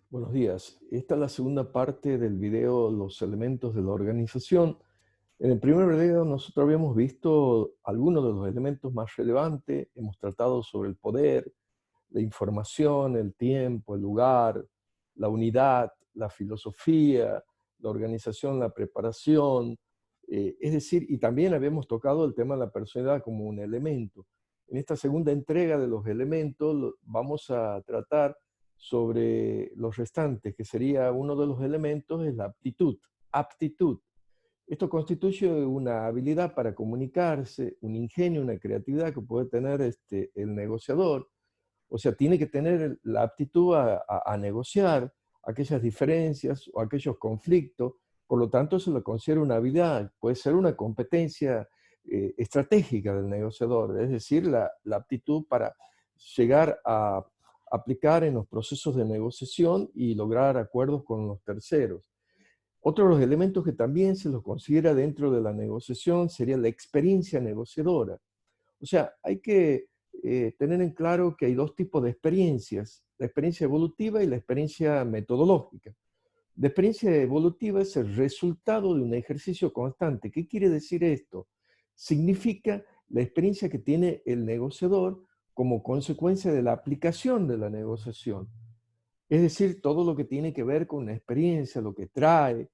Buenos días. Esta es la segunda parte del video Los elementos de la organización. En el primer video nosotros habíamos visto algunos de los elementos más relevantes. Hemos tratado sobre el poder, la información, el tiempo, el lugar, la unidad, la filosofía, la organización, la preparación. Es decir, y también habíamos tocado el tema de la personalidad como un elemento. En esta segunda entrega de los elementos vamos a tratar sobre los restantes, que sería uno de los elementos es la aptitud. Aptitud. Esto constituye una habilidad para comunicarse, un ingenio, una creatividad que puede tener el negociador. O sea, tiene que tener la aptitud a negociar aquellas diferencias o aquellos conflictos. Por lo tanto, se lo considera una habilidad, puede ser una competencia estratégica del negociador, es decir, la aptitud para llegar a aplicar en los procesos de negociación y lograr acuerdos con los terceros. Otro de los elementos que también se los considera dentro de la negociación sería la experiencia negociadora. O sea, hay que tener en claro que hay dos tipos de experiencias, la experiencia evolutiva y la experiencia metodológica. La experiencia evolutiva es el resultado de un ejercicio constante. ¿Qué quiere decir esto? Significa la experiencia que tiene el negociador como consecuencia de la aplicación de la negociación. Es decir, todo lo que tiene que ver con la experiencia, lo que trae,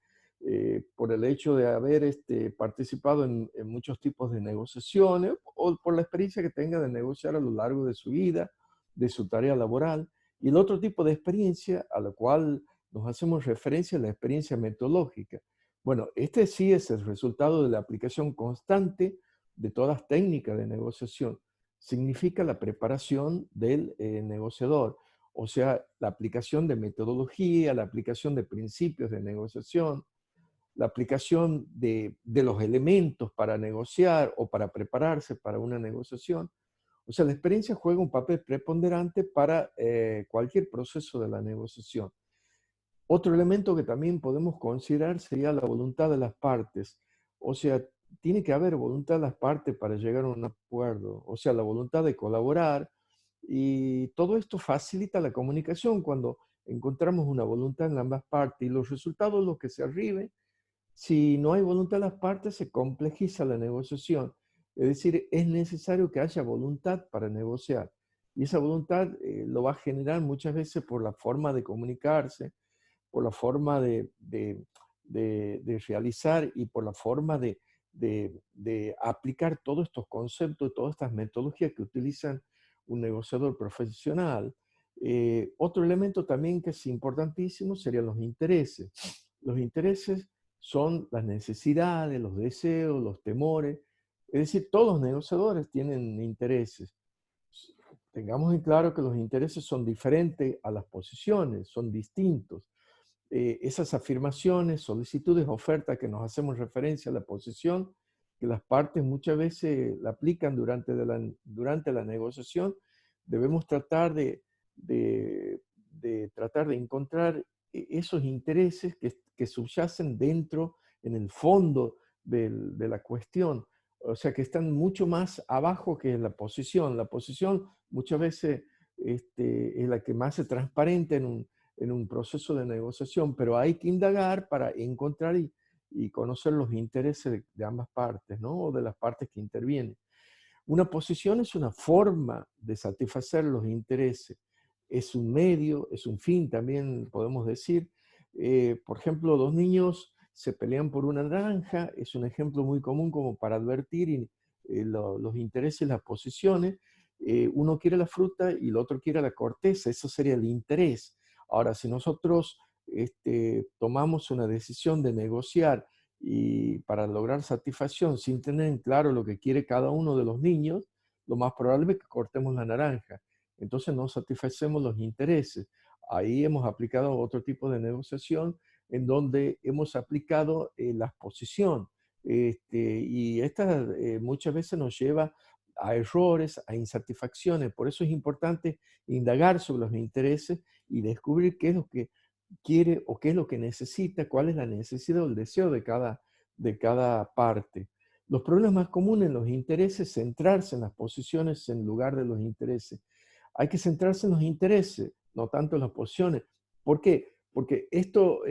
por el hecho de haber participado en muchos tipos de negociaciones o por la experiencia que tenga de negociar a lo largo de su vida, de su tarea laboral. Y el otro tipo de experiencia a la cual nos hacemos referencia es la experiencia metodológica. Bueno, este sí es el resultado de la aplicación constante de todas las técnicas de negociación. Significa la preparación del negociador, o sea, la aplicación de metodología, la aplicación de principios de negociación, la aplicación de los elementos para negociar o para prepararse para una negociación. O sea, la experiencia juega un papel preponderante para cualquier proceso de la negociación. Otro elemento que también podemos considerar sería la voluntad de las partes. O sea, tiene que haber voluntad de las partes para llegar a un acuerdo. O sea, la voluntad de colaborar. Y todo esto facilita la comunicación cuando encontramos una voluntad en ambas partes y los resultados los que se arriben. Si no hay voluntad de las partes, se complejiza la negociación. Es decir, es necesario que haya voluntad para negociar. Y esa voluntad lo va a generar muchas veces por la forma de comunicarse, por la forma de realizar y por la forma de aplicar todos estos conceptos, todas estas metodologías que utilizan un negociador profesional. Otro elemento también que es importantísimo serían los intereses. Los intereses son las necesidades, los deseos, los temores. Es decir, todos los negociadores tienen intereses. Tengamos en claro que los intereses son diferentes a las posiciones, son distintos. Esas afirmaciones, solicitudes, ofertas que nos hacemos referencia a la posición, que las partes muchas veces la aplican durante la negociación, debemos tratar tratar de encontrar esos intereses que subyacen dentro, en el fondo de la cuestión. O sea, que están mucho más abajo que la posición. La posición muchas veces es la que más se transparente en un proceso de negociación, pero hay que indagar para encontrar y conocer los intereses de ambas partes, ¿no? O de las partes que intervienen. Una posición es una forma de satisfacer los intereses, es un medio, es un fin también podemos decir. Por ejemplo, dos niños se pelean por una naranja, es un ejemplo muy común como para advertir los intereses y las posiciones. Uno quiere la fruta y el otro quiere la corteza, eso sería el interés. Ahora, si nosotros tomamos una decisión de negociar y para lograr satisfacción sin tener en claro lo que quiere cada uno de los niños, lo más probable es que cortemos la naranja. Entonces no satisfacemos los intereses. Ahí hemos aplicado otro tipo de negociación en donde hemos aplicado la exposición. Y esta muchas veces nos lleva a errores, a insatisfacciones. Por eso es importante indagar sobre los intereses y descubrir qué es lo que quiere o qué es lo que necesita, cuál es la necesidad o el deseo de cada parte. Los problemas más comunes en los intereses, centrarse en las posiciones en lugar de los intereses. Hay que centrarse en los intereses, no tanto en las posiciones. ¿Por qué? Porque esto,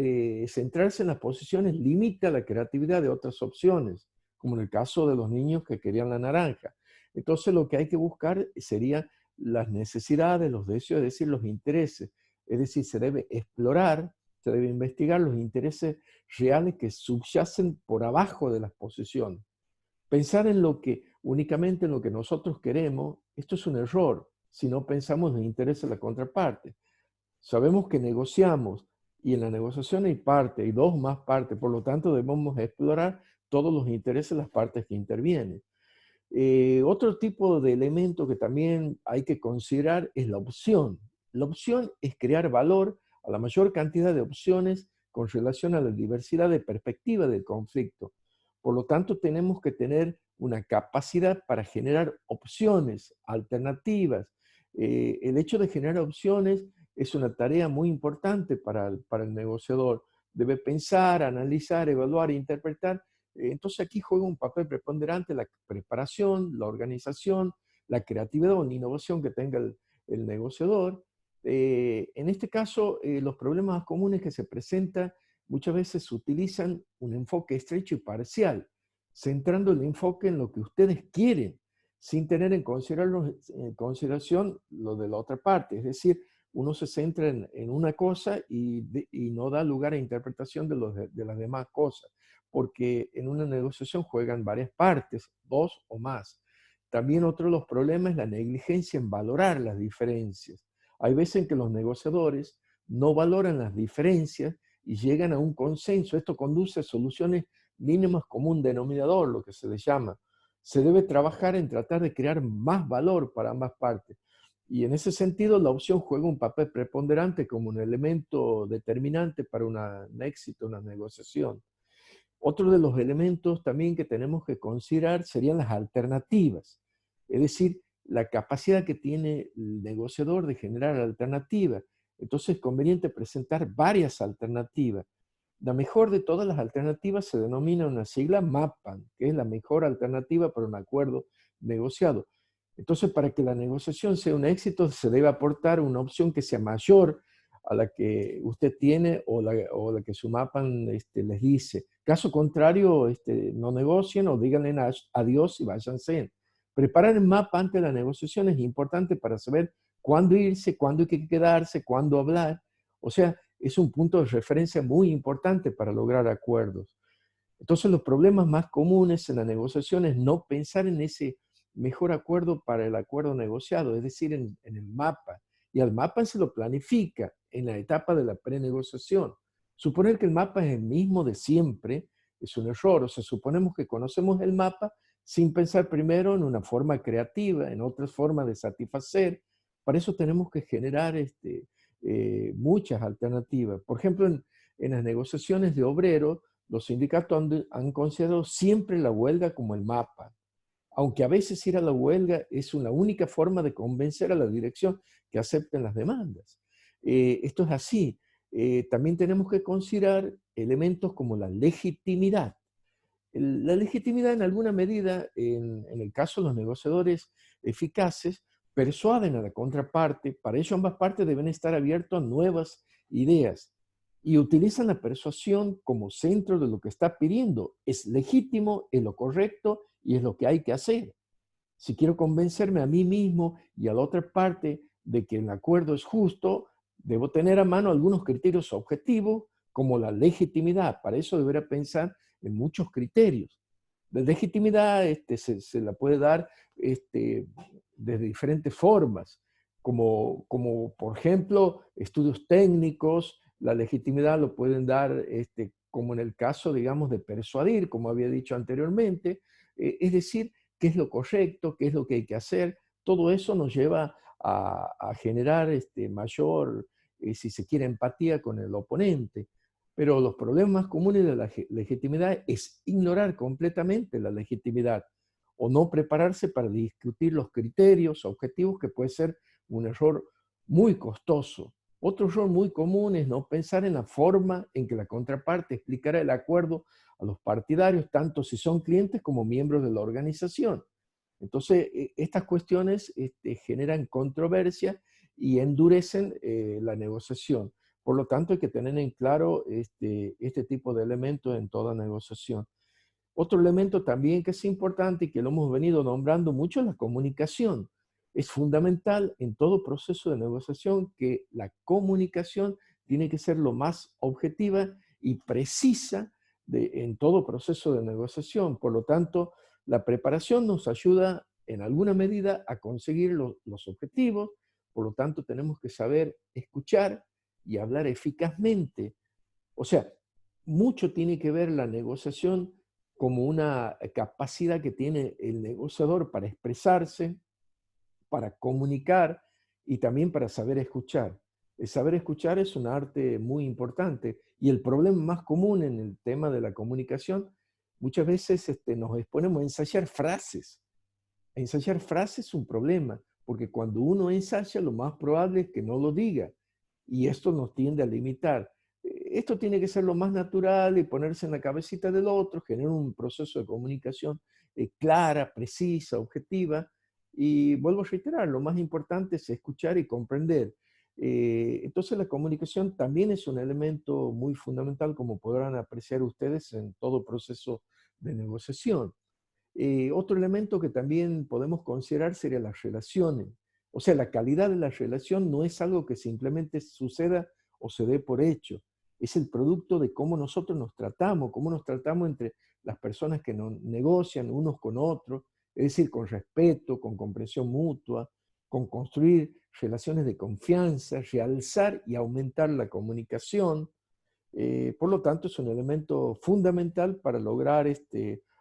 centrarse en las posiciones limita la creatividad de otras opciones, como en el caso de los niños que querían la naranja. Entonces lo que hay que buscar serían las necesidades, los deseos, es decir, los intereses. Es decir, se debe explorar, se debe investigar los intereses reales que subyacen por abajo de las posiciones. Pensar en lo que, únicamente en lo que nosotros queremos, esto es un error si no pensamos en los intereses de la contraparte. Sabemos que negociamos y en la negociación hay parte, hay dos más partes, por lo tanto debemos explorar todos los intereses de las partes que intervienen. Otro tipo de elemento que también hay que considerar es la opción. La opción es crear valor a la mayor cantidad de opciones con relación a la diversidad de perspectiva del conflicto. Por lo tanto, tenemos que tener una capacidad para generar opciones, alternativas. El hecho de generar opciones es una tarea muy importante para el negociador. Debe pensar, analizar, evaluar e interpretar. Entonces aquí juega un papel preponderante la preparación, la organización, la creatividad o la innovación que tenga el negociador. En este caso, los problemas más comunes que se presentan muchas veces utilizan un enfoque estrecho y parcial, centrando el enfoque en lo que ustedes quieren, sin tener en consideración lo de la otra parte. Es decir, uno se centra en una cosa y no da lugar a interpretación de las demás cosas, porque en una negociación juegan varias partes, dos o más. También otro de los problemas es la negligencia en valorar las diferencias. Hay veces en que los negociadores no valoran las diferencias y llegan a un consenso. Esto conduce a soluciones mínimas como un denominador, lo que se le llama. Se debe trabajar en tratar de crear más valor para ambas partes. Y en ese sentido, la opción juega un papel preponderante como un elemento determinante para un éxito, una negociación. Otro de los elementos también que tenemos que considerar serían las alternativas, es decir, la capacidad que tiene el negociador de generar alternativas. Entonces es conveniente presentar varias alternativas. La mejor de todas las alternativas se denomina una sigla MAPAN, que es la mejor alternativa para un acuerdo negociado. Entonces, para que la negociación sea un éxito, se debe aportar una opción que sea mayor a la que usted tiene o la que su MAPAN les dice. Caso contrario, no negocien o díganle adiós y váyanse. Preparar el mapa antes de la negociación es importante para saber cuándo irse, cuándo hay que quedarse, cuándo hablar. O sea, es un punto de referencia muy importante para lograr acuerdos. Entonces, los problemas más comunes en la negociación es no pensar en ese mejor acuerdo para el acuerdo negociado, es decir, en el mapa. Y al mapa se lo planifica en la etapa de la prenegociación. Suponer que el mapa es el mismo de siempre es un error. O sea, suponemos que conocemos el mapa sin pensar primero en una forma creativa, en otras formas de satisfacer. Para eso tenemos que generar muchas alternativas. Por ejemplo, en las negociaciones de obreros, los sindicatos han considerado siempre la huelga como el mapa, aunque a veces ir a la huelga es una única forma de convencer a la dirección que acepten las demandas. Esto es así. También tenemos que considerar elementos como la legitimidad. La legitimidad en alguna medida, en el caso de los negociadores eficaces, persuaden a la contraparte. Para ello ambas partes deben estar abiertas a nuevas ideas y utilizan la persuasión como centro de lo que está pidiendo. Es legítimo, es lo correcto y es lo que hay que hacer. Si quiero convencerme a mí mismo y a la otra parte de que el acuerdo es justo, debo tener a mano algunos criterios objetivos como la legitimidad. Para eso deberá pensar en muchos criterios. La legitimidad se la puede dar de diferentes formas, como por ejemplo estudios técnicos. La legitimidad lo pueden dar como en el caso, digamos, de persuadir, como había dicho anteriormente, es decir, qué es lo correcto, qué es lo que hay que hacer. Todo eso nos lleva a generar mayor, si se quiere, empatía con el oponente. Pero los problemas más comunes de la legitimidad es ignorar completamente la legitimidad o no prepararse para discutir los criterios, objetivos, que puede ser un error muy costoso. Otro error muy común es no pensar en la forma en que la contraparte explicará el acuerdo a los partidarios, tanto si son clientes como miembros de la organización. Entonces, estas cuestiones generan controversia y endurecen la negociación. Por lo tanto, hay que tener en claro este tipo de elementos en toda negociación. Otro elemento también que es importante y que lo hemos venido nombrando mucho es la comunicación. Es fundamental en todo proceso de negociación que la comunicación tiene que ser lo más objetiva y precisa en todo proceso de negociación. Por lo tanto, la preparación nos ayuda en alguna medida a conseguir los objetivos. Por lo tanto, tenemos que saber escuchar y hablar eficazmente. O sea, mucho tiene que ver la negociación como una capacidad que tiene el negociador para expresarse, para comunicar y también para saber escuchar. El saber escuchar es un arte muy importante y el problema más común en el tema de la comunicación, muchas veces nos exponemos a ensayar frases. Ensayar frases es un problema, porque cuando uno ensaya, lo más probable es que no lo diga, y esto nos tiende a limitar. Esto tiene que ser lo más natural y ponerse en la cabecita del otro, generar un proceso de comunicación clara, precisa, objetiva, y vuelvo a reiterar, lo más importante es escuchar y comprender. Entonces la comunicación también es un elemento muy fundamental, como podrán apreciar ustedes en todo proceso de negociación. Otro elemento que también podemos considerar sería las relaciones. O sea, la calidad de la relación no es algo que simplemente suceda o se dé por hecho. Es el producto de cómo nosotros nos tratamos, cómo nos tratamos entre las personas que nos negocian unos con otros, es decir, con respeto, con comprensión mutua, con construir relaciones de confianza, realzar y aumentar la comunicación. Por lo tanto, es un elemento fundamental para lograr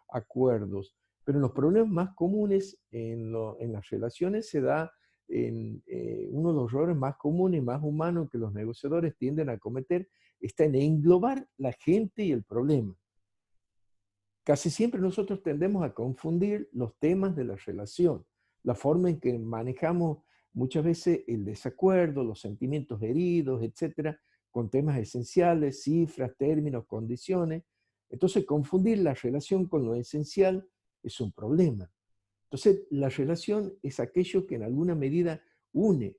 acuerdos. Pero los problemas más comunes en las relaciones se da en uno de los errores más comunes y más humanos que los negociadores tienden a cometer, está en englobar la gente y el problema. Casi siempre nosotros tendemos a confundir los temas de la relación, la forma en que manejamos muchas veces el desacuerdo, los sentimientos heridos, etcétera, con temas esenciales, cifras, términos, condiciones. Entonces, confundir la relación con lo esencial es un problema. Entonces, la relación es aquello que en alguna medida une,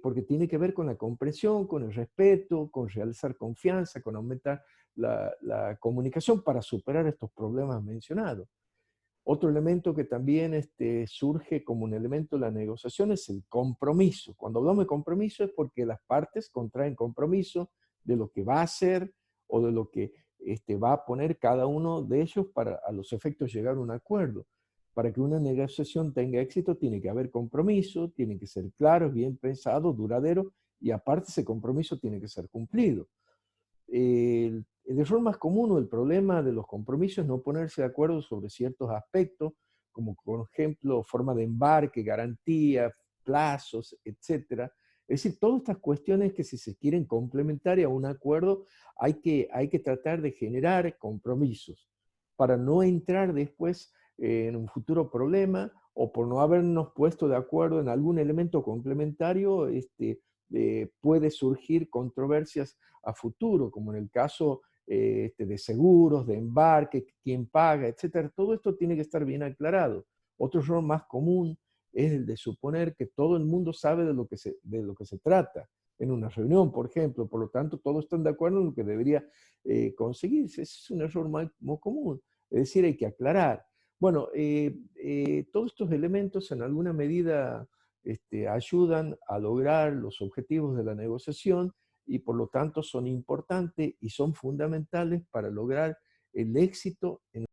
porque tiene que ver con la comprensión, con el respeto, con realzar confianza, con aumentar la comunicación para superar estos problemas mencionados. Otro elemento que también surge como un elemento de la negociación es el compromiso. Cuando hablamos de compromiso es porque las partes contraen compromiso de lo que va a hacer o de lo que va a poner cada uno de ellos para a los efectos llegar a un acuerdo. Para que una negociación tenga éxito tiene que haber compromiso, tiene que ser claro, bien pensado, duradero y aparte ese compromiso tiene que ser cumplido. El error más común o el problema de los compromisos es no ponerse de acuerdo sobre ciertos aspectos, como por ejemplo forma de embarque, garantía, plazos, etcétera. Es decir, todas estas cuestiones que si se quieren complementar a un acuerdo, hay que tratar de generar compromisos para no entrar después en un futuro problema o por no habernos puesto de acuerdo en algún elemento complementario, puede surgir controversias a futuro, como en el caso de seguros, de embarque, quién paga, etcétera. Todo esto tiene que estar bien aclarado. Otro error más común es el de suponer que todo el mundo sabe de lo que se trata en una reunión, por ejemplo. Por lo tanto, todos están de acuerdo en lo que debería conseguirse. Ese es un error muy común. Es decir, hay que aclarar. Bueno, todos estos elementos en alguna medida ayudan a lograr los objetivos de la negociación y por lo tanto son importantes y son fundamentales para lograr el éxito en